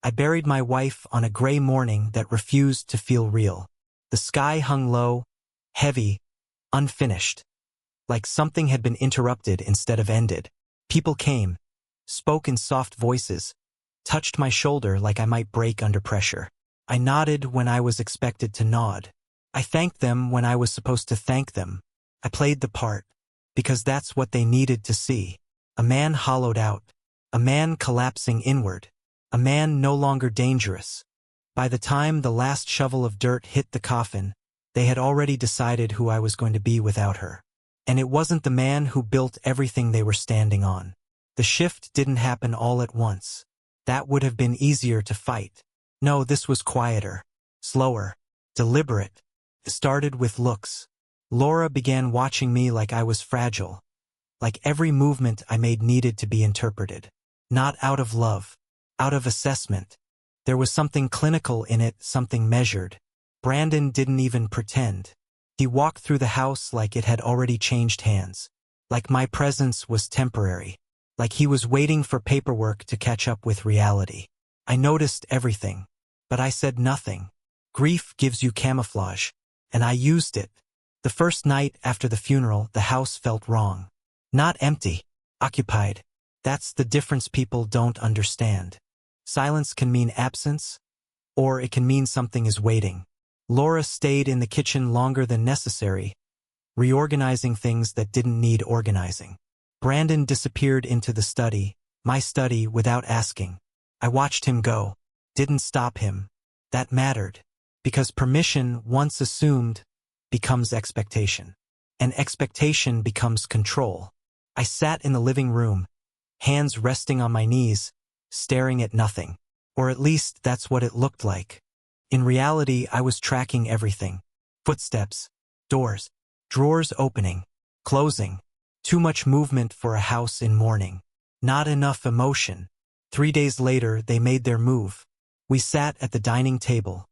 I buried my wife on a gray morning that refused to feel real. The sky hung low, heavy, unfinished, like something had been interrupted instead of ended. People came, spoke in soft voices, touched my shoulder like I might break under pressure. I nodded when I was expected to nod. I thanked them when I was supposed to thank them. I played the part, because that's what they needed to see. A man hollowed out, a man collapsing inward, a man no longer dangerous. By the time the last shovel of dirt hit the coffin, they had already decided who I was going to be without her. And it wasn't the man who built everything they were standing on. The shift didn't happen all at once. That would have been easier to fight. No, this was quieter, slower, deliberate. It started with looks. Laura began watching me like I was fragile, like every movement I made needed to be interpreted. Not out of love, out of assessment. There was something clinical in it, something measured. Brandon didn't even pretend. He walked through the house like it had already changed hands, like my presence was temporary, like he was waiting for paperwork to catch up with reality. I noticed everything, but I said nothing. Grief gives you camouflage, and I used it. The first night after the funeral, the house felt wrong. Not empty, occupied. That's the difference people don't understand. Silence can mean absence, or it can mean something is waiting. Laura stayed in the kitchen longer than necessary, reorganizing things that didn't need organizing. Brandon disappeared into the study, my study, without asking. I watched him go. Didn't stop him. That mattered, because permission, once assumed, becomes expectation. And expectation becomes control. I sat in the living room, hands resting on my knees, staring at nothing. Or at least that's what it looked like. In reality, I was tracking everything. Footsteps, doors, drawers opening, closing. Too much movement for a house in mourning. Not enough emotion. 3 days later, they made their move. We sat at the dining table.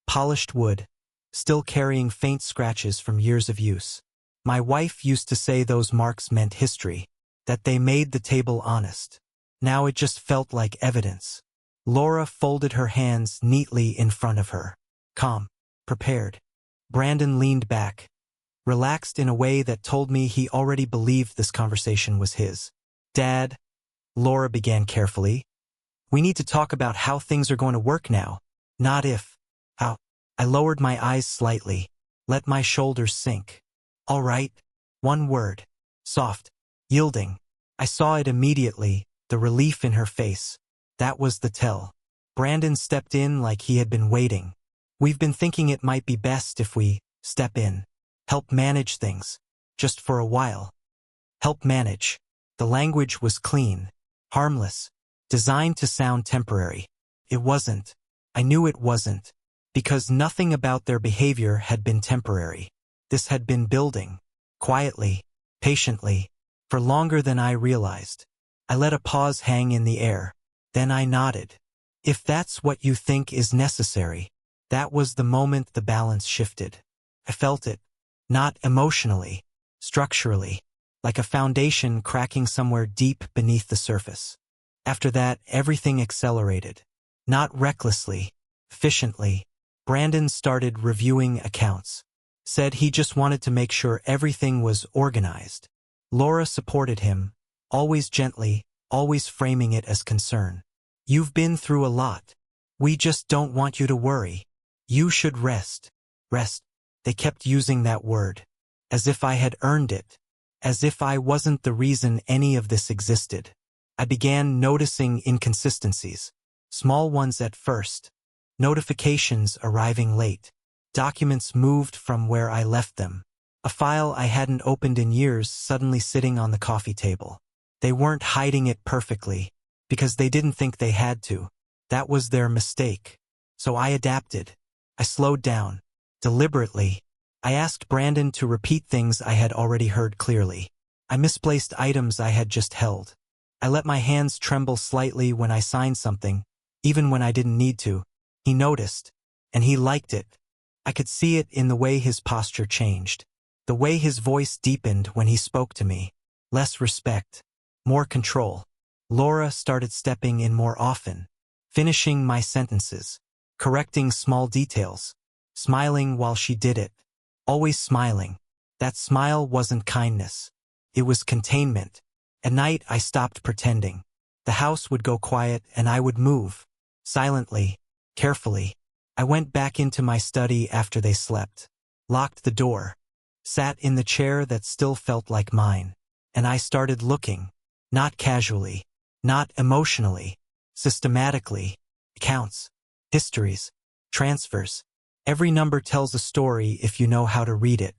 Polished wood, still carrying faint scratches from years of use. My wife used to say those marks meant history, that they made the table honest. Now it just felt like evidence. Laura folded her hands neatly in front of her. Calm, prepared. Brandon leaned back, relaxed in a way that told me he already believed this conversation was his. Dad, Laura began carefully, we need to talk about how things are going to work now, not if. How? I lowered my eyes slightly, let my shoulders sink. All right, one word. Soft, yielding. I saw it immediately, the relief in her face. That was the tell. Brandon stepped in like he had been waiting. We've been thinking it might be best if we step in. Help manage things. Just for a while. Help manage. The language was clean, harmless, designed to sound temporary. It wasn't. I knew it wasn't. Because nothing about their behavior had been temporary. This had been building. Quietly, patiently, for longer than I realized. I let a pause hang in the air. Then I nodded. If that's what you think is necessary. That was the moment the balance shifted. I felt it. Not emotionally, structurally, like a foundation cracking somewhere deep beneath the surface. After that, everything accelerated. Not recklessly, efficiently. Brandon started reviewing accounts. Said he just wanted to make sure everything was organized. Laura supported him, always gently, always framing it as concern. You've been through a lot. We just don't want you to worry. You should rest. Rest. They kept using that word. As if I had earned it. As if I wasn't the reason any of this existed. I began noticing inconsistencies. Small ones at first. Notifications arriving late. Documents moved from where I left them. A file I hadn't opened in years suddenly sitting on the coffee table. They weren't hiding it perfectly, because they didn't think they had to. That was their mistake. So I adapted. I slowed down. Deliberately. I asked Brandon to repeat things I had already heard clearly. I misplaced items I had just held. I let my hands tremble slightly when I signed something, even when I didn't need to. He noticed, and he liked it. I could see it in the way his posture changed. The way his voice deepened when he spoke to me. Less respect. More control. Laura started stepping in more often. finishing my sentences, correcting small details, smiling while she did it, always smiling. That smile wasn't kindness. It was containment. At night, I stopped pretending. The house would go quiet and I would move. Silently, carefully. I went back into my study after they slept, locked the door, sat in the chair that still felt like mine, and I started looking, not casually, not emotionally, systematically. Accounts, histories, transfers. Every number tells a story if you know how to read it.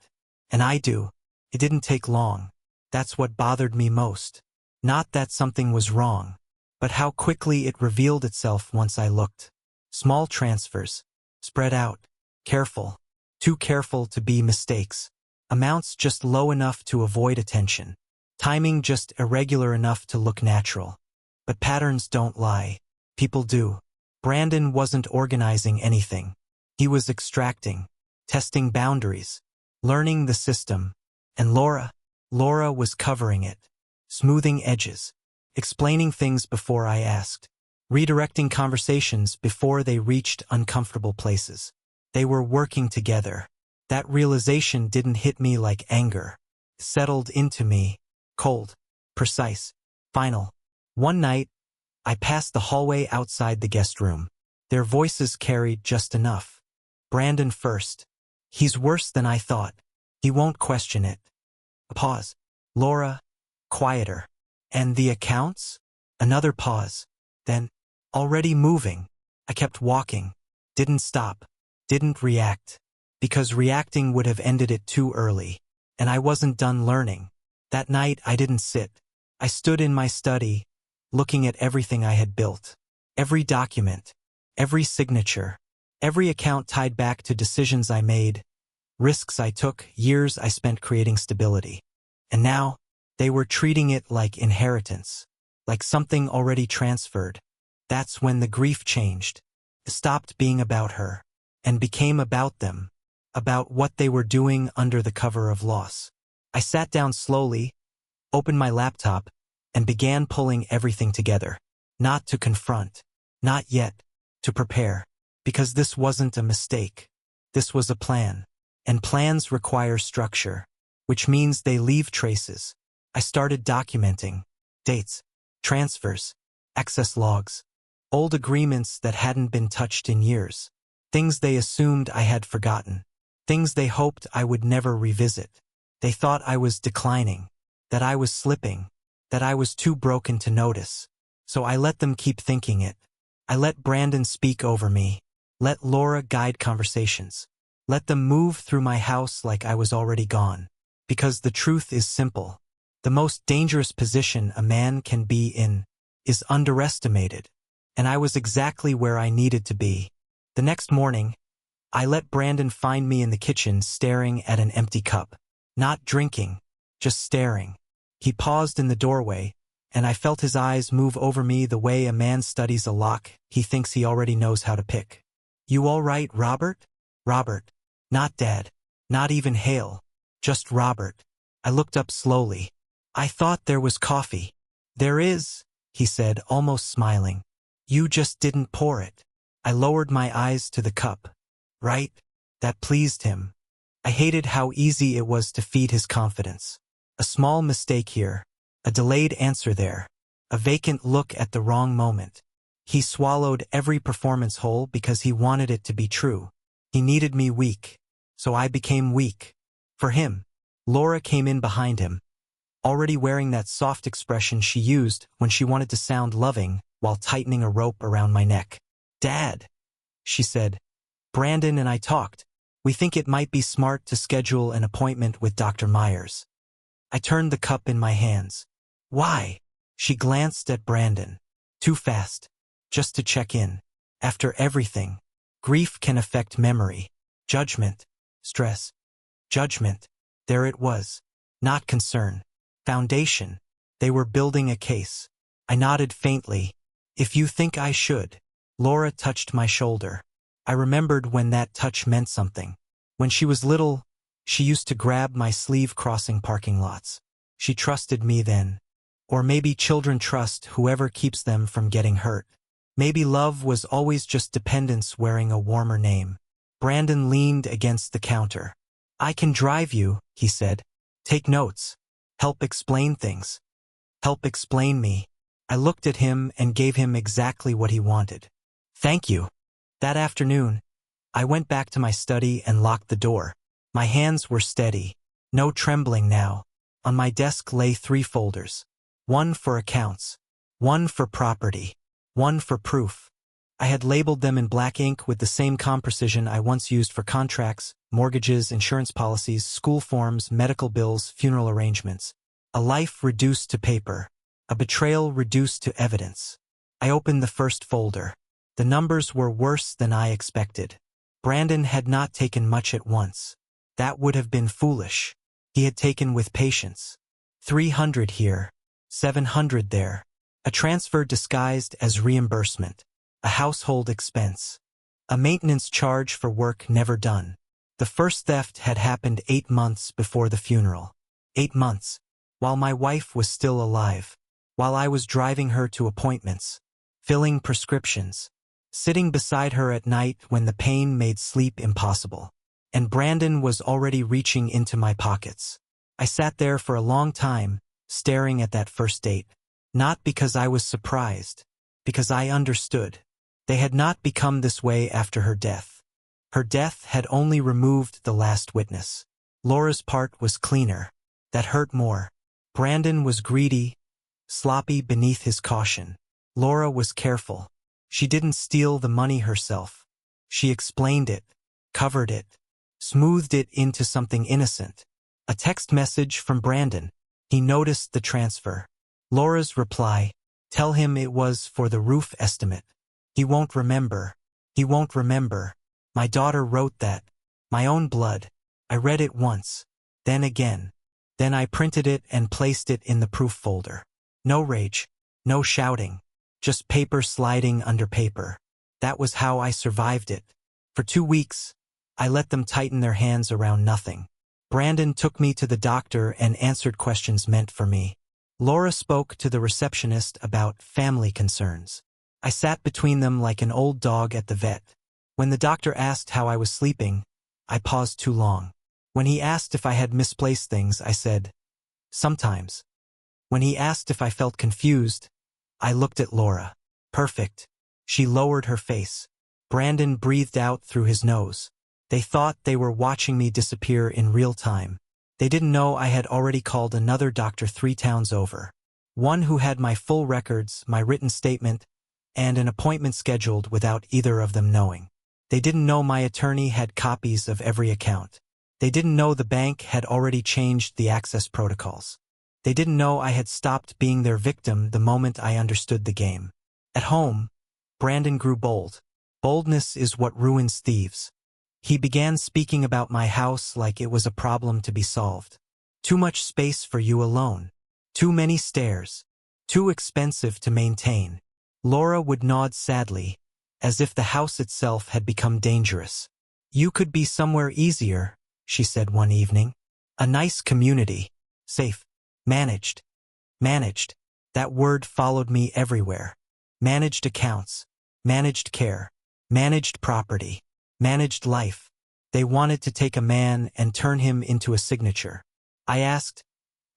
And I do. It didn't take long. That's what bothered me most. Not that something was wrong, but how quickly it revealed itself once I looked. Small transfers, spread out, careful, too careful to be mistakes. Amounts just low enough to avoid attention. Timing just irregular enough to look natural. But patterns don't lie. People do. Brandon wasn't organizing anything. He was extracting, testing boundaries, learning the system. And Laura was covering it, smoothing edges, explaining things before I asked, redirecting conversations before they reached uncomfortable places. They were working together. That realization didn't hit me like anger. It settled into me, cold, precise, final. One night, I passed the hallway outside the guest room. Their voices carried just enough. Brandon first. He's worse than I thought. He won't question it. A pause. Laura, quieter. And the accounts? Another pause. Then, already moving. I kept walking. Didn't stop. Didn't react. Because reacting would have ended it too early. And I wasn't done learning. That night I didn't sit. I stood in my study, looking at everything I had built. Every document, every signature, every account tied back to decisions I made, risks I took, years I spent creating stability. And now, they were treating it like inheritance, like something already transferred. That's when the grief changed. It stopped being about her, and became about them, about what they were doing under the cover of loss. I sat down slowly, opened my laptop, and began pulling everything together. Not to confront, not yet, to prepare. Because this wasn't a mistake. This was a plan. And plans require structure, which means they leave traces. I started documenting dates, transfers, access logs, old agreements that hadn't been touched in years, things they assumed I had forgotten, things they hoped I would never revisit. They thought I was declining, that I was slipping, that I was too broken to notice. So I let them keep thinking it. I let Brandon speak over me. Let Laura guide conversations. Let them move through my house like I was already gone. Because the truth is simple. The most dangerous position a man can be in is underestimated. And I was exactly where I needed to be. The next morning, I let Brandon find me in the kitchen staring at an empty cup. Not drinking, just staring. He paused in the doorway, and I felt his eyes move over me the way a man studies a lock he thinks he already knows how to pick. "You all right, Robert?" Robert. Not Dad. Not even Hale. Just Robert. I looked up slowly. "I thought there was coffee." "There is," he said, almost smiling. "You just didn't pour it." I lowered my eyes to the cup. Right? That pleased him. I hated how easy it was to feed his confidence. A small mistake here. A delayed answer there. A vacant look at the wrong moment. He swallowed every performance whole because he wanted it to be true. He needed me weak. So I became weak. For him. Laura came in behind him, already wearing that soft expression she used when she wanted to sound loving while tightening a rope around my neck. "Dad," she said. "Brandon and I talked. We think it might be smart to schedule an appointment with Dr. Myers." I turned the cup in my hands. "Why?" She glanced at Brandon. "Too fast. Just to check in. After everything. Grief can affect memory. Judgment. Stress. Judgment. There it was. Not concern. Foundation. They were building a case. I nodded faintly. "If you think I should." Laura touched my shoulder. I remembered when that touch meant something. When she was little, she used to grab my sleeve crossing parking lots. She trusted me then. Or maybe children trust whoever keeps them from getting hurt. Maybe love was always just dependence wearing a warmer name. Brandon leaned against the counter. I can drive you, he said. Take notes. Help explain things. Help explain me. I looked at him and gave him exactly what he wanted. Thank you. That afternoon, I went back to my study and locked the door. My hands were steady. No trembling now. On my desk lay 3 folders. One for accounts. One for property. One for proof. I had labeled them in black ink with the same calm precision I once used for contracts, mortgages, insurance policies, school forms, medical bills, funeral arrangements. A life reduced to paper. A betrayal reduced to evidence. I opened the first folder. The numbers were worse than I expected. Brandon had not taken much at once. That would have been foolish. He had taken with patience. 300 here. 700 there. A transfer disguised as reimbursement. A household expense. A maintenance charge for work never done. The first theft had happened 8 months before the funeral. 8 months. While my wife was still alive. While I was driving her to appointments. Filling prescriptions. Sitting beside her at night when the pain made sleep impossible. And Brandon was already reaching into my pockets. I sat there for a long time, staring at that first date. Not because I was surprised. Because I understood. They had not become this way after her death. Her death had only removed the last witness. Laura's part was cleaner. That hurt more. Brandon was greedy, sloppy beneath his caution. Laura was careful. She didn't steal the money herself. She explained it, covered it, smoothed it into something innocent. A text message from Brandon. He noticed the transfer. Laura's reply, tell him it was for the roof estimate. He won't remember. He won't remember. My daughter wrote that. My own blood. I read it once. Then again. Then I printed it and placed it in the proof folder. No rage. No shouting. Just paper sliding under paper. That was how I survived it. For 2 weeks, I let them tighten their hands around nothing. Brandon took me to the doctor and answered questions meant for me. Laura spoke to the receptionist about family concerns. I sat between them like an old dog at the vet. When the doctor asked how I was sleeping, I paused too long. When he asked if I had misplaced things, I said, sometimes. When he asked if I felt confused, I looked at Laura. Perfect. She lowered her face. Brandon breathed out through his nose. They thought they were watching me disappear in real time. They didn't know I had already called another doctor 3 towns over. One who had my full records, my written statement, and an appointment scheduled without either of them knowing. They didn't know my attorney had copies of every account. They didn't know the bank had already changed the access protocols. They didn't know I had stopped being their victim the moment I understood the game. At home, Brandon grew bold. Boldness is what ruins thieves. He began speaking about my house like it was a problem to be solved. Too much space for you alone. Too many stairs. Too expensive to maintain. Laura would nod sadly, as if the house itself had become dangerous. You could be somewhere easier, she said one evening. A nice community. Safe. Managed. Managed. That word followed me everywhere. Managed accounts. Managed care. Managed property. Managed life. They wanted to take a man and turn him into a signature. I asked,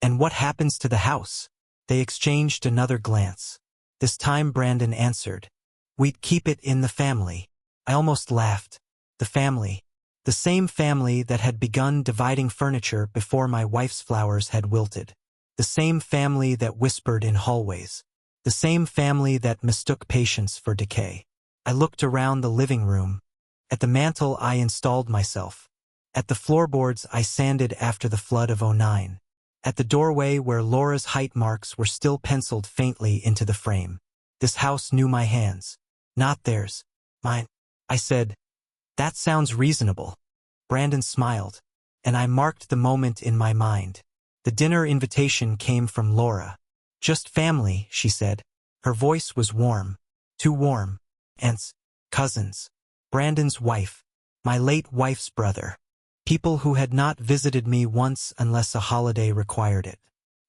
and what happens to the house? They exchanged another glance. This time Brandon answered, we'd keep it in the family. I almost laughed. The family. The same family that had begun dividing furniture before my wife's flowers had wilted. The same family that whispered in hallways. The same family that mistook patience for decay. I looked around the living room. At the mantel I installed myself. At the floorboards I sanded after the flood of '09. At the doorway where Laura's height marks were still penciled faintly into the frame. This house knew my hands. Not theirs. Mine. I said, that sounds reasonable. Brandon smiled, and I marked the moment in my mind. The dinner invitation came from Laura. Just family, she said. Her voice was warm. Too warm. Aunts. Cousins. Brandon's wife. My late wife's brother. People who had not visited me once unless a holiday required it.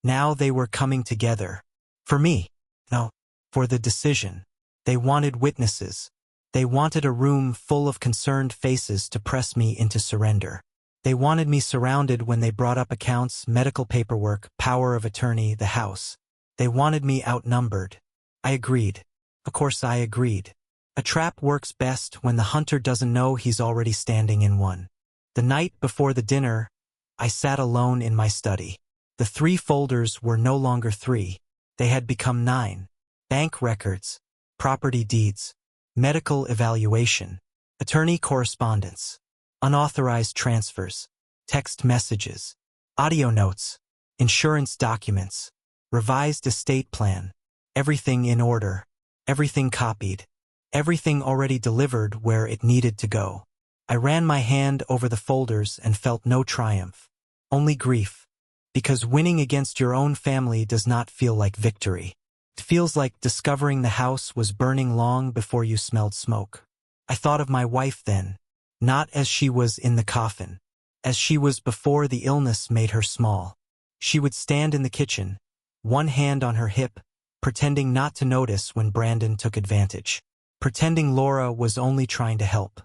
Now they were coming together. For me. No. For the decision. They wanted witnesses. They wanted a room full of concerned faces to press me into surrender. They wanted me surrounded when they brought up accounts, medical paperwork, power of attorney, the house. They wanted me outnumbered. I agreed. Of course I agreed. A trap works best when the hunter doesn't know he's already standing in one. The night before the dinner, I sat alone in my study. The 3 folders were no longer 3. They had become 9. Bank records, property deeds, medical evaluation, attorney correspondence, unauthorized transfers, text messages, audio notes, insurance documents, revised estate plan, everything in order, everything copied, everything already delivered where it needed to go. I ran my hand over the folders and felt no triumph, only grief, because winning against your own family does not feel like victory. It feels like discovering the house was burning long before you smelled smoke. I thought of my wife then, not as she was in the coffin, as she was before the illness made her small. She would stand in the kitchen, one hand on her hip, pretending not to notice when Brandon took advantage. Pretending Laura was only trying to help.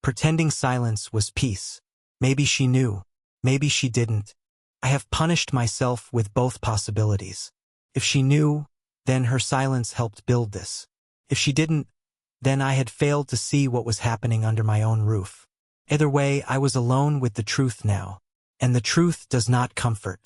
Pretending silence was peace. Maybe she knew. Maybe she didn't. I have punished myself with both possibilities. If she knew, then her silence helped build this. If she didn't, then I had failed to see what was happening under my own roof. Either way, I was alone with the truth now. And the truth does not comfort.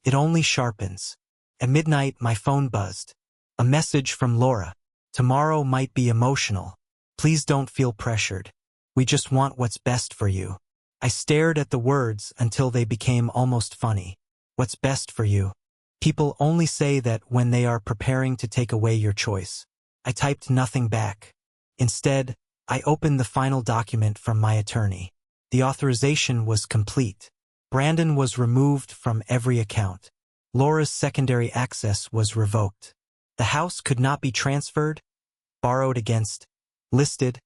It only sharpens. At midnight, my phone buzzed. A message from Laura. Tomorrow might be emotional. Please don't feel pressured. We just want what's best for you. I stared at the words until they became almost funny. What's best for you? People only say that when they are preparing to take away your choice. I typed nothing back. Instead, I opened the final document from my attorney. The authorization was complete. Brandon was removed from every account. Laura's secondary access was revoked. The house could not be transferred, borrowed against, listed,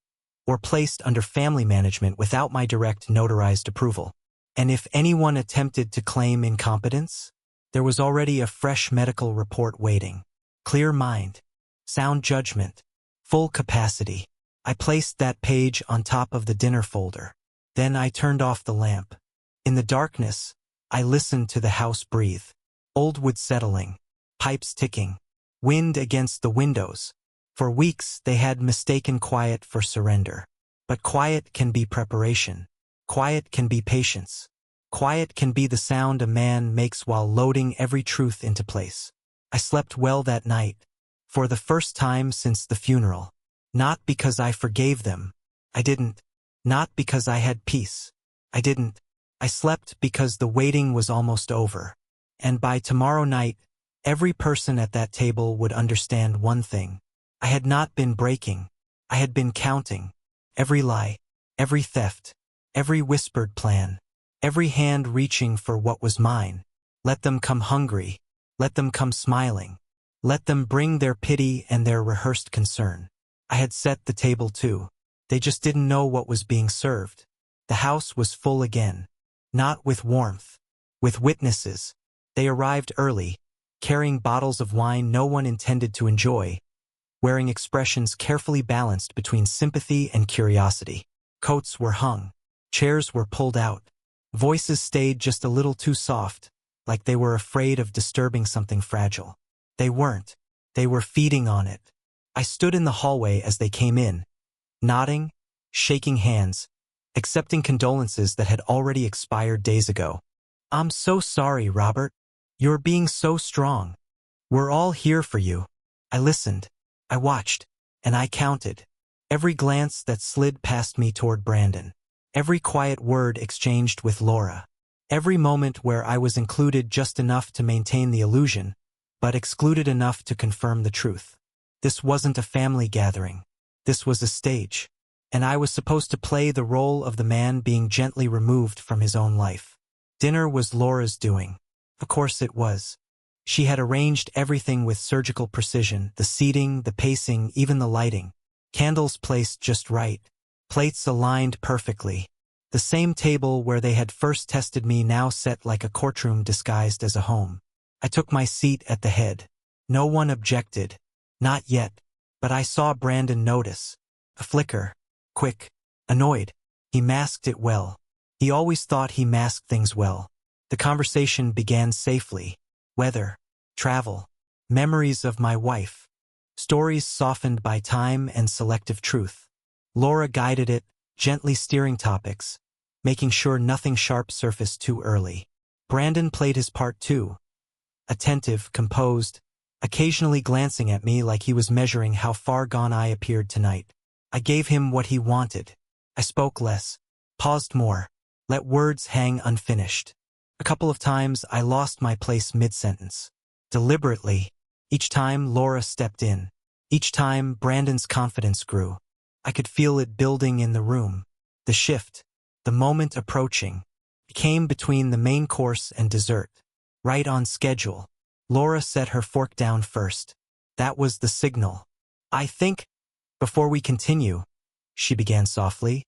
or placed under family management without my direct notarized approval. And if anyone attempted to claim incompetence, there was already a fresh medical report waiting. Clear mind, sound judgment, full capacity. I placed that page on top of the dinner folder. Then I turned off the lamp. In the darkness, I listened to the house breathe. Old wood settling, pipes ticking, wind against the windows. For weeks, they had mistaken quiet for surrender. But quiet can be preparation. Quiet can be patience. Quiet can be the sound a man makes while loading every truth into place. I slept well that night, for the first time since the funeral. Not because I forgave them. I didn't. Not because I had peace. I didn't. I slept because the waiting was almost over. And by tomorrow night, every person at that table would understand one thing. I had not been breaking. I had been counting. Every lie, every theft, every whispered plan, every hand reaching for what was mine. Let them come hungry. Let them come smiling. Let them bring their pity and their rehearsed concern. I had set the table too. They just didn't know what was being served. The house was full again. Not with warmth. With witnesses. They arrived early, carrying bottles of wine no one intended to enjoy, wearing expressions carefully balanced between sympathy and curiosity. Coats were hung. Chairs were pulled out. Voices stayed just a little too soft, like they were afraid of disturbing something fragile. They weren't. They were feeding on it. I stood in the hallway as they came in, nodding, shaking hands, accepting condolences that had already expired days ago. I'm so sorry, Robert. You're being so strong. We're all here for you. I listened. I watched. And I counted. Every glance that slid past me toward Brandon. Every quiet word exchanged with Laura. Every moment where I was included just enough to maintain the illusion, but excluded enough to confirm the truth. This wasn't a family gathering. This was a stage. And I was supposed to play the role of the man being gently removed from his own life. Dinner was Laura's doing. Of course it was. She had arranged everything with surgical precision, the seating, the pacing, even the lighting. Candles placed just right. Plates aligned perfectly. The same table where they had first tested me now set like a courtroom disguised as a home. I took my seat at the head. No one objected. Not yet. But I saw Brandon notice. A flicker. Quick. Annoyed. He masked it well. He always thought he masked things well. The conversation began safely. Weather. Travel. Memories of my wife. Stories softened by time and selective truth. Laura guided it, gently steering topics, making sure nothing sharp surfaced too early. Brandon played his part too. Attentive, composed, occasionally glancing at me like he was measuring how far gone I appeared tonight. I gave him what he wanted. I spoke less, paused more, let words hang unfinished. A couple of times I lost my place mid-sentence. Deliberately, each time Laura stepped in. Each time Brandon's confidence grew. I could feel it building in the room. The shift, the moment approaching. It came between the main course and dessert. Right on schedule. Laura set her fork down first. That was the signal. I think, before we continue, she began softly,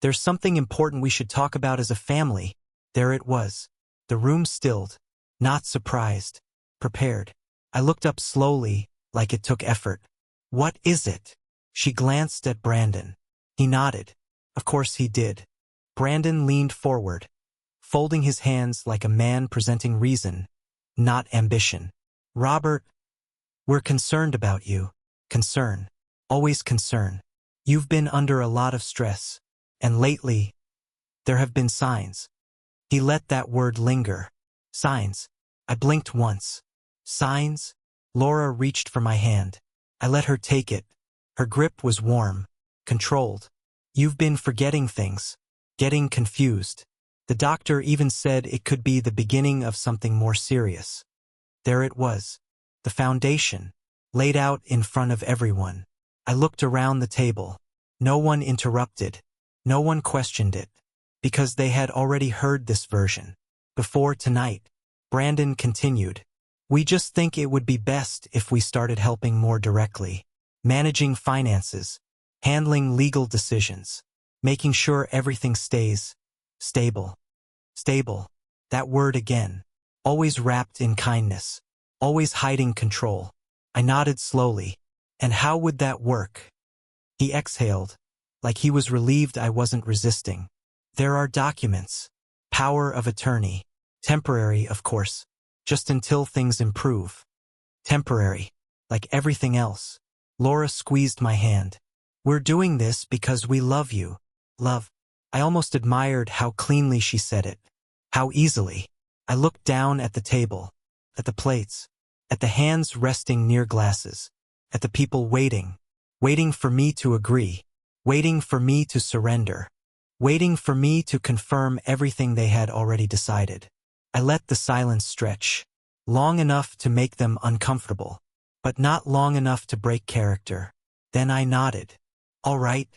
there's something important we should talk about as a family. There it was. The room stilled. Not surprised. Prepared. I looked up slowly, like it took effort. What is it? She glanced at Brandon. He nodded. Of course he did. Brandon leaned forward, folding his hands like a man presenting reason, not ambition. Robert, we're concerned about you. Concern. Always concern. You've been under a lot of stress. And lately, there have been signs. He let that word linger. Signs. I blinked once. Signs? Laura reached for my hand. I let her take it. Her grip was warm, controlled. You've been forgetting things, getting confused. The doctor even said it could be the beginning of something more serious. There it was, the foundation, laid out in front of everyone. I looked around the table. No one interrupted. No one questioned it, because they had already heard this version. Before tonight, Brandon continued. We just think it would be best if we started helping more directly. Managing finances, handling legal decisions, making sure everything stays stable. Stable. That word again. Always wrapped in kindness. Always hiding control. I nodded slowly. And how would that work? He exhaled, like he was relieved I wasn't resisting. There are documents. Power of attorney. Temporary, of course. Just until things improve. Temporary. Like everything else. Laura squeezed my hand. We're doing this because we love you. Love. I almost admired how cleanly she said it. How easily. I looked down at the table. At the plates. At the hands resting near glasses. At the people waiting. Waiting for me to agree. Waiting for me to surrender. Waiting for me to confirm everything they had already decided. I let the silence stretch. Long enough to make them uncomfortable. But not long enough to break character. Then I nodded. All right.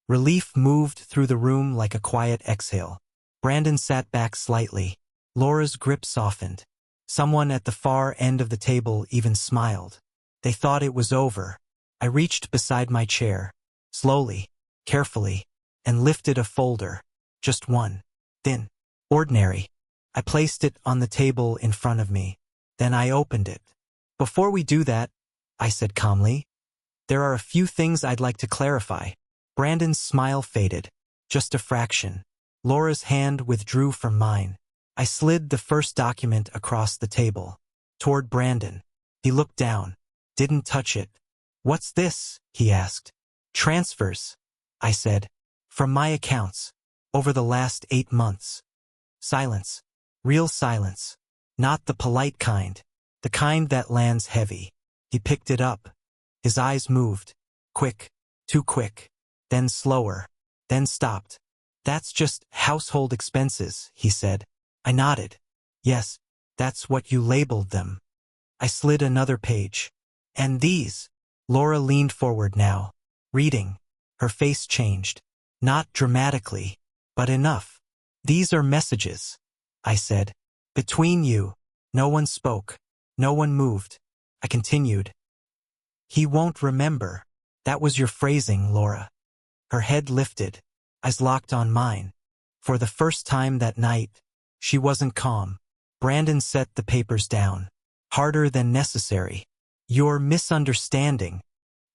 Relief moved through the room like a quiet exhale. Brandon sat back slightly. Laura's grip softened. Someone at the far end of the table even smiled. They thought it was over. I reached beside my chair. Slowly, carefully, and lifted a folder. Just one. Thin. Ordinary. I placed it on the table in front of me. Then I opened it. Before we do that, I said calmly, there are a few things I'd like to clarify. Brandon's smile faded. Just a fraction. Laura's hand withdrew from mine. I slid the first document across the table. Toward Brandon. He looked down. Didn't touch it. What's this? He asked. Transfers, I said. From my accounts. Over the last 8 months. Silence. Real silence. Not the polite kind. The kind that lands heavy. He picked it up. His eyes moved. Quick. Too quick. Then slower. Then stopped. That's just household expenses, he said. I nodded. Yes, that's what you labeled them. I slid another page. And these? Laura leaned forward now. Reading. Her face changed. Not dramatically, but enough. These are messages, I said. Between you. No one spoke. No one moved. I continued. He won't remember. That was your phrasing, Laura. Her head lifted. Eyes locked on mine. For the first time that night, she wasn't calm. Brandon set the papers down. Harder than necessary. You're misunderstanding.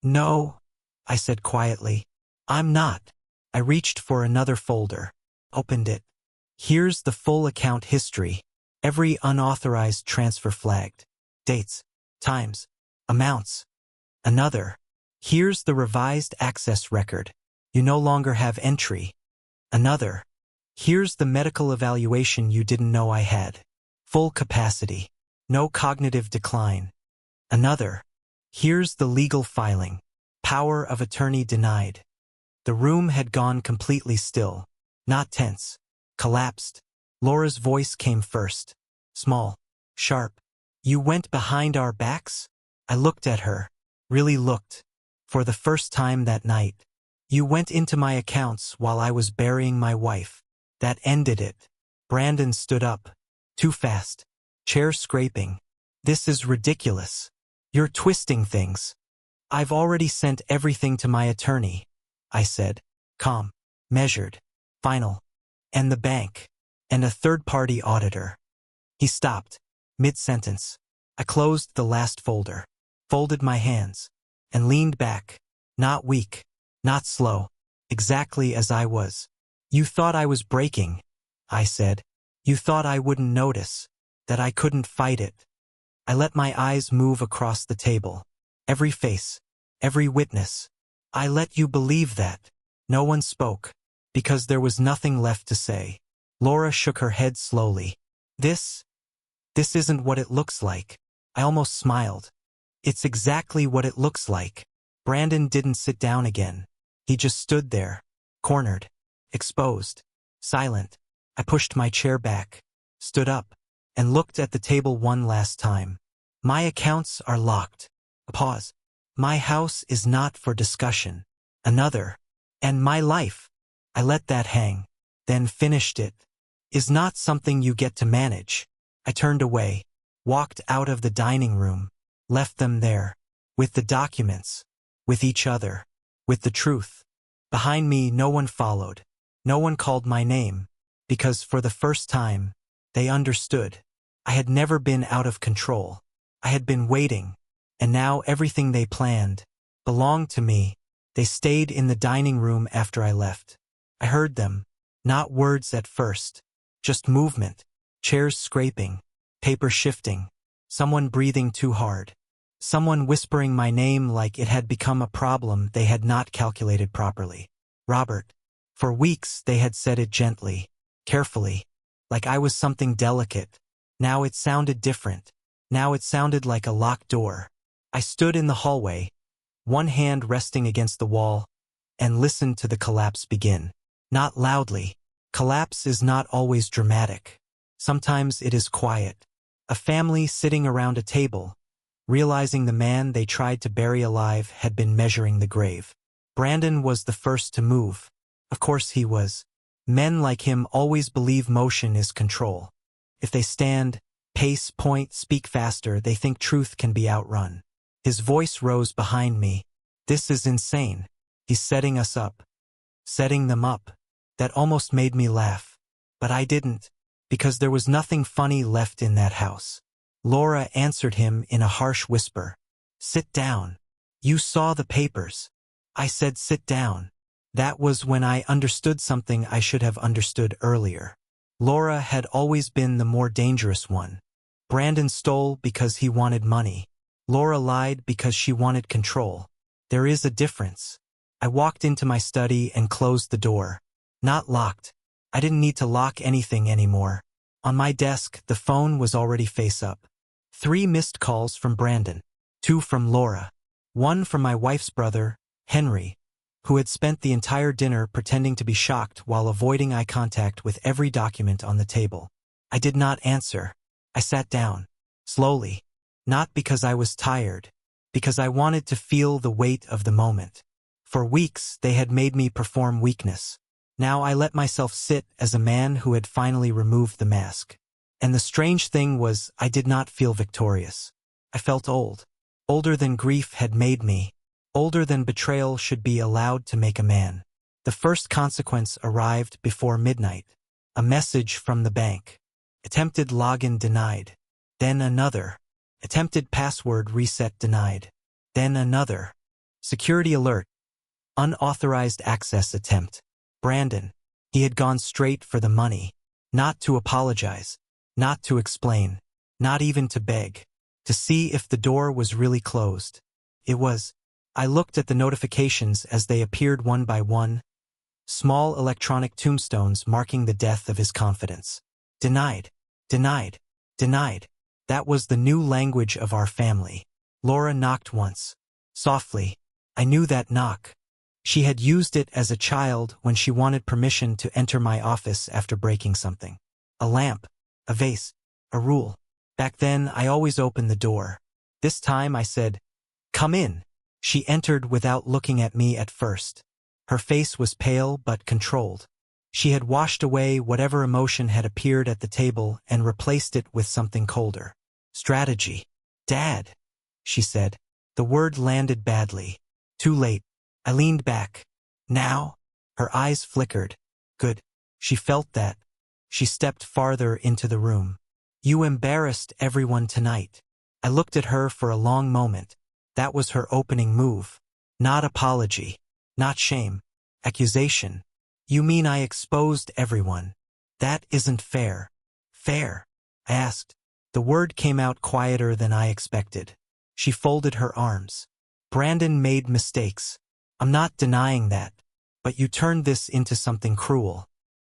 No, I said quietly. I'm not. I reached for another folder. Opened it. Here's the full account history. Every unauthorized transfer flagged. Dates, times, amounts. Another. Here's the revised access record. You no longer have entry. Another. Here's the medical evaluation you didn't know I had. Full capacity. No cognitive decline. Another. Here's the legal filing. Power of attorney denied. The room had gone completely still. Not tense. Collapsed. Laura's voice came first. Small. Sharp. You went behind our backs? I looked at her. Really looked. For the first time that night. You went into my accounts while I was burying my wife. That ended it. Brandon stood up. Too fast. Chair scraping. This is ridiculous. You're twisting things. I've already sent everything to my attorney, I said. Calm. Measured. Final. And the bank. And a third-party auditor. He stopped. Mid-sentence. I closed the last folder. Folded my hands. And leaned back. Not weak. Not slow. Exactly as I was. You thought I was breaking, I said. You thought I wouldn't notice. That I couldn't fight it. I let my eyes move across the table. Every face. Every witness. I let you believe that. No one spoke. Because there was nothing left to say. Laura shook her head slowly. This isn't what it looks like. I almost smiled. It's exactly what it looks like. Brandon didn't sit down again. He just stood there. Cornered. Exposed. Silent. I pushed my chair back. Stood up. And looked at the table one last time. My accounts are locked. A pause. My house is not for discussion. Another. And my life. I let that hang. Then finished it. Is not something you get to manage. I turned away. Walked out of the dining room. Left them there. With the documents. With each other. With the truth. Behind me no one followed. No one called my name. Because for the first time, they understood. I had never been out of control. I had been waiting. And now everything they planned belonged to me. They stayed in the dining room after I left. I heard them. Not words at first. Just movement. Chairs scraping. Paper shifting. Someone breathing too hard. Someone whispering my name like it had become a problem they had not calculated properly. Robert. For weeks they had said it gently. Carefully. Like I was something delicate. Now it sounded different. Now it sounded like a locked door. I stood in the hallway, one hand resting against the wall, and listened to the collapse begin. Not loudly. Collapse is not always dramatic. Sometimes it is quiet. A family sitting around a table, realizing the man they tried to bury alive had been measuring the grave. Brandon was the first to move. Of course he was. Men like him always believe motion is control. If they stand, pace, point, speak faster, they think truth can be outrun. His voice rose behind me. This is insane. He's setting us up. Setting them up. That almost made me laugh. But I didn't. Because there was nothing funny left in that house. Laura answered him in a harsh whisper. Sit down. You saw the papers. I said sit down. That was when I understood something I should have understood earlier. Laura had always been the more dangerous one. Brandon stole because he wanted money. Laura lied because she wanted control. There is a difference. I walked into my study and closed the door. Not locked. I didn't need to lock anything anymore. On my desk, the phone was already face up. 3 missed calls from Brandon. 2 from Laura. 1 from my wife's brother, Henry, who had spent the entire dinner pretending to be shocked while avoiding eye contact with every document on the table. I did not answer. I sat down. Slowly. Not because I was tired. Because I wanted to feel the weight of the moment. For weeks, they had made me perform weakness. Now I let myself sit as a man who had finally removed the mask. And the strange thing was, I did not feel victorious. I felt old. Older than grief had made me. Older than betrayal should be allowed to make a man. The first consequence arrived before midnight. A message from the bank. Attempted login denied. Then another. Attempted password reset denied. Then another. Security alert. Unauthorized access attempt. Brandon. He had gone straight for the money. Not to apologize. Not to explain. Not even to beg. To see if the door was really closed. It was. I looked at the notifications as they appeared one by one. Small electronic tombstones marking the death of his confidence. Denied. Denied. Denied. That was the new language of our family. Laura knocked once. Softly. I knew that knock. She had used it as a child when she wanted permission to enter my office after breaking something. A lamp. A vase. A rule. Back then, I always opened the door. This time I said, "Come in." She entered without looking at me at first. Her face was pale but controlled. She had washed away whatever emotion had appeared at the table and replaced it with something colder. Strategy. "Dad," she said. The word landed badly. Too late. I leaned back. "Now?" Her eyes flickered. "Good." She felt that. She stepped farther into the room. "You embarrassed everyone tonight." I looked at her for a long moment. That was her opening move. Not apology. Not shame. Accusation. "You mean I exposed everyone? That isn't fair." "Fair?" I asked. The word came out quieter than I expected. She folded her arms. "Brandon made mistakes. I'm not denying that. But you turned this into something cruel."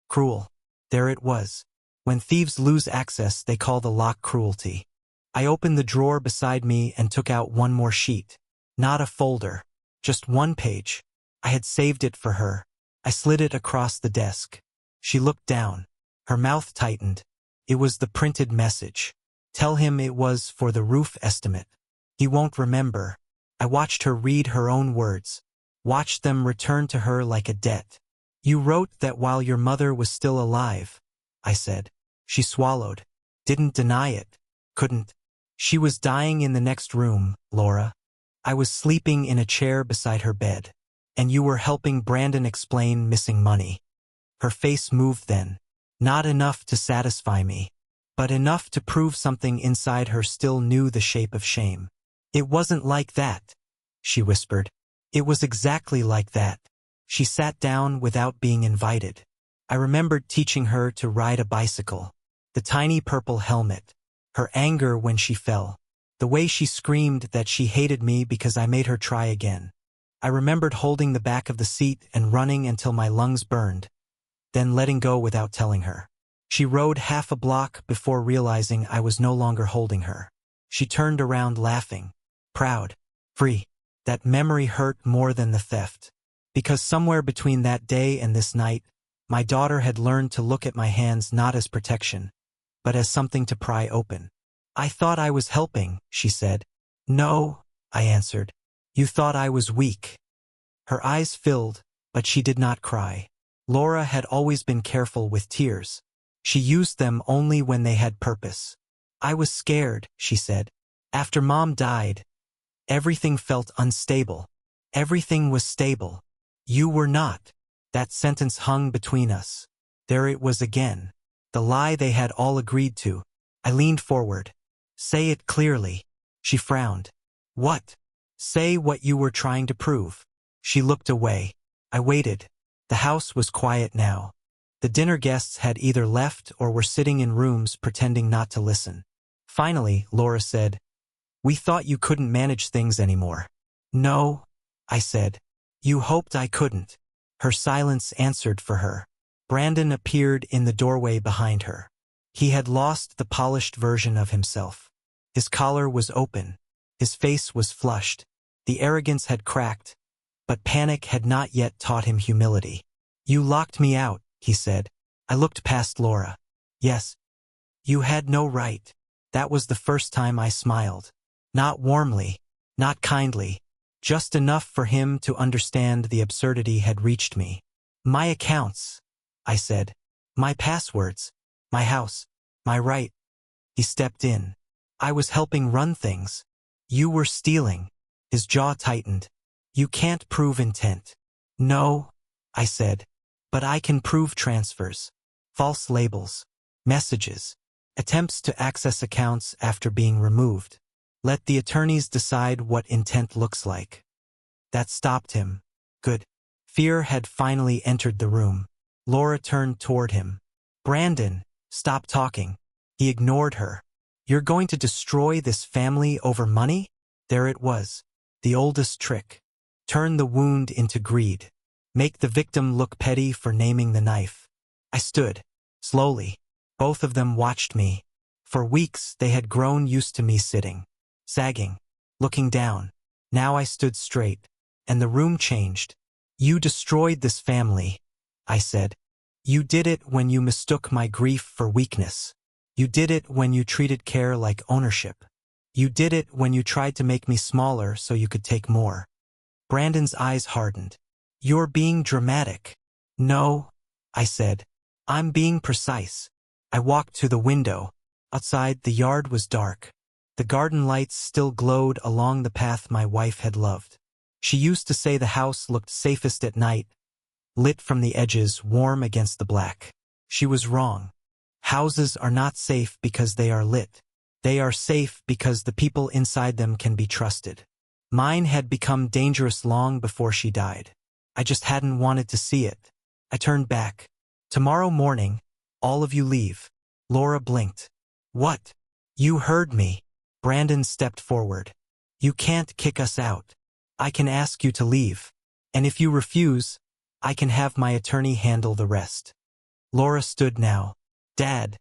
Cruel. There it was. When thieves lose access, they call the lock cruelty. I opened the drawer beside me and took out one more sheet. Not a folder. Just one page. I had saved it for her. I slid it across the desk. She looked down. Her mouth tightened. It was the printed message. Tell him it was for the roof estimate. He won't remember. I watched her read her own words. Watched them return to her like a debt. "You wrote that while your mother was still alive," I said. She swallowed. Didn't deny it. Couldn't. "She was dying in the next room, Laura. I was sleeping in a chair beside her bed. And you were helping Brandon explain missing money." Her face moved then. Not enough to satisfy me, but enough to prove something inside her still knew the shape of shame. "It wasn't like that," she whispered. "It was exactly like that." She sat down without being invited. I remembered teaching her to ride a bicycle. The tiny purple helmet. Her anger when she fell. The way she screamed that she hated me because I made her try again. I remembered holding the back of the seat and running until my lungs burned, then letting go without telling her. She rode half a block before realizing I was no longer holding her. She turned around laughing. Proud. Free. That memory hurt more than the theft. Because somewhere between that day and this night, my daughter had learned to look at my hands not as protection, but as something to pry open. "I thought I was helping," she said. "No," I answered. "You thought I was weak." Her eyes filled, but she did not cry. Laura had always been careful with tears. She used them only when they had purpose. "I was scared," she said. "After Mom died, everything felt unstable. Everything was stable. You were not." That sentence hung between us. There it was again. The lie they had all agreed to. I leaned forward. "Say it clearly." She frowned. "What?" "Say what you were trying to prove." She looked away. I waited. The house was quiet now. The dinner guests had either left or were sitting in rooms pretending not to listen. Finally, Laura said, "We thought you couldn't manage things anymore." "No," I said. "You hoped I couldn't." Her silence answered for her. Brandon appeared in the doorway behind her. He had lost the polished version of himself. His collar was open. His face was flushed. The arrogance had cracked, but panic had not yet taught him humility. "You locked me out," he said. I looked past Laura. "Yes. You had no right." That was the first time I smiled. Not warmly, not kindly, just enough for him to understand the absurdity had reached me. "My accounts," I said. "My passwords. My house. My right." He stepped in. "I was helping run things. You were stealing." His jaw tightened. "You can't prove intent." "No," I said. "But I can prove transfers. False labels. Messages. Attempts to access accounts after being removed. Let the attorneys decide what intent looks like." That stopped him. Good. Fear had finally entered the room. Laura turned toward him. Brandon, stop talking. He ignored her. You're going to destroy this family over money? There it was. The oldest trick. Turn the wound into greed. Make the victim look petty for naming the knife. I stood. Slowly. Both of them watched me. For weeks they had grown used to me sitting. Sagging. Looking down. Now I stood straight. And the room changed. You destroyed this family, I said. You did it when you mistook my grief for weakness. You did it when you treated care like ownership. You did it when you tried to make me smaller so you could take more. Brandon's eyes hardened. You're being dramatic. No, I said. I'm being precise. I walked to the window. Outside, the yard was dark. The garden lights still glowed along the path my wife had loved. She used to say the house looked safest at night, lit from the edges, warm against the black. She was wrong. Houses are not safe because they are lit. They are safe because the people inside them can be trusted. Mine had become dangerous long before she died. I just hadn't wanted to see it. I turned back. Tomorrow morning, all of you leave. Laura blinked. What? You heard me. Brandon stepped forward. You can't kick us out. I can ask you to leave. And if you refuse, I can have my attorney handle the rest. Laura stood now. Dad,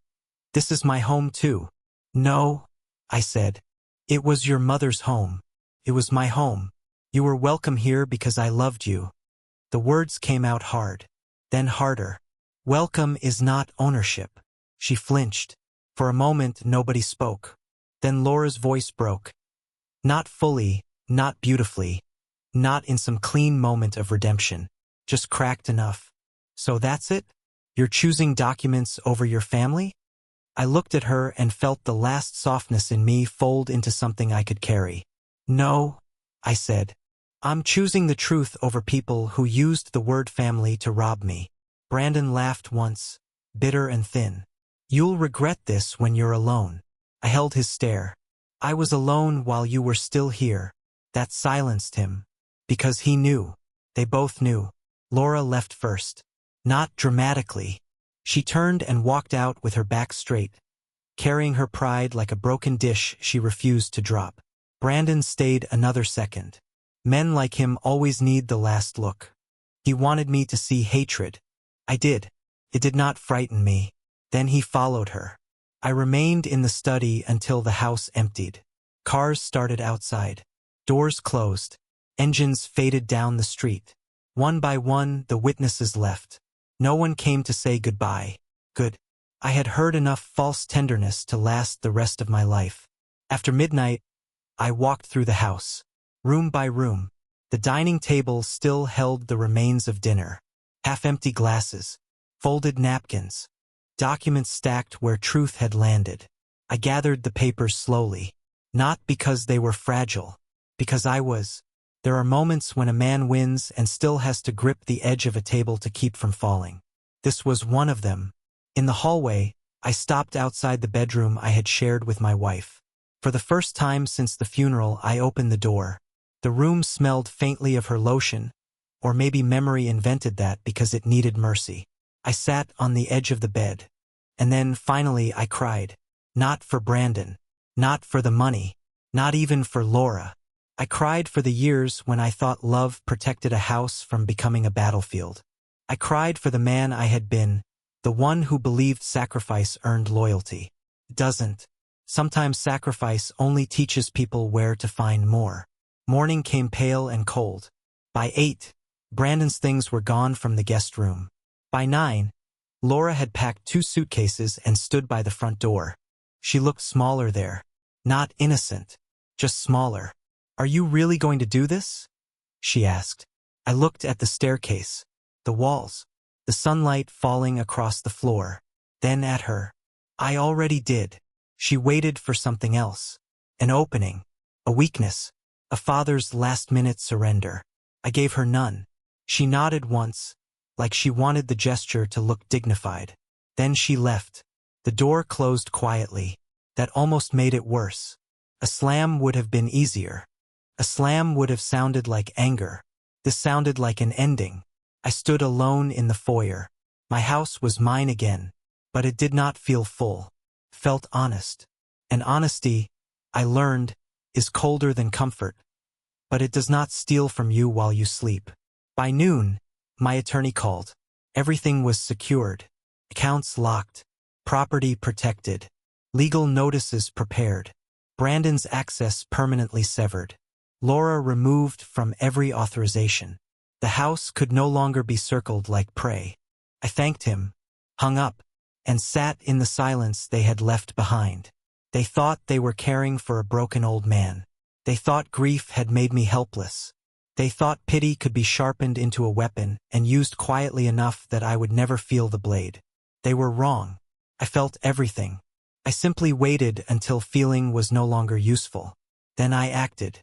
this is my home too. No, I said. It was your mother's home. It was my home. You were welcome here because I loved you. The words came out hard. Then harder. Welcome is not ownership. She flinched. For a moment, nobody spoke. Then Laura's voice broke. Not fully, not beautifully, not in some clean moment of redemption. Just cracked enough. So that's it? You're choosing documents over your family? I looked at her and felt the last softness in me fold into something I could carry. No, I said. I'm choosing the truth over people who used the word family to rob me. Brandon laughed once, bitter and thin. You'll regret this when you're alone. I held his stare. I was alone while you were still here. That silenced him. Because he knew. They both knew. Laura left first. Not dramatically. She turned and walked out with her back straight, carrying her pride like a broken dish she refused to drop. Brandon stayed another second. Men like him always need the last look. He wanted me to see hatred. I did. It did not frighten me. Then he followed her. I remained in the study until the house emptied. Cars started outside. Doors closed. Engines faded down the street. One by one, the witnesses left. No one came to say goodbye. Good. I had heard enough false tenderness to last the rest of my life. After midnight, I walked through the house. Room by room. The dining table still held the remains of dinner. Half-empty glasses. Folded napkins. Documents stacked where truth had landed. I gathered the papers slowly. Not because they were fragile. Because I was. There are moments when a man wins and still has to grip the edge of a table to keep from falling. This was one of them. In the hallway, I stopped outside the bedroom I had shared with my wife. For the first time since the funeral, I opened the door. The room smelled faintly of her lotion, or maybe memory invented that because it needed mercy. I sat on the edge of the bed. And then, finally, I cried. Not for Brandon. Not for the money. Not even for Laura. I cried for the years when I thought love protected a house from becoming a battlefield. I cried for the man I had been, the one who believed sacrifice earned loyalty. It doesn't. Sometimes sacrifice only teaches people where to find more. Morning came pale and cold. By 8, Brandon's things were gone from the guest room. By 9, Laura had packed 2 suitcases and stood by the front door. She looked smaller there. Not innocent. Just smaller. Are you really going to do this? She asked. I looked at the staircase, the walls, the sunlight falling across the floor, then at her. I already did. She waited for something else. An opening, a weakness, a father's last-minute surrender. I gave her none. She nodded once, like she wanted the gesture to look dignified. Then she left. The door closed quietly. That almost made it worse. A slam would have been easier. A slam would have sounded like anger. This sounded like an ending. I stood alone in the foyer. My house was mine again, but it did not feel full. Felt honest. And honesty, I learned, is colder than comfort. But it does not steal from you while you sleep. By noon, my attorney called. Everything was secured. Accounts locked. Property protected. Legal notices prepared. Brandon's access permanently severed. Laura removed from every authorization. The house could no longer be circled like prey. I thanked him, hung up, and sat in the silence they had left behind. They thought they were caring for a broken old man. They thought grief had made me helpless. They thought pity could be sharpened into a weapon and used quietly enough that I would never feel the blade. They were wrong. I felt everything. I simply waited until feeling was no longer useful. Then I acted.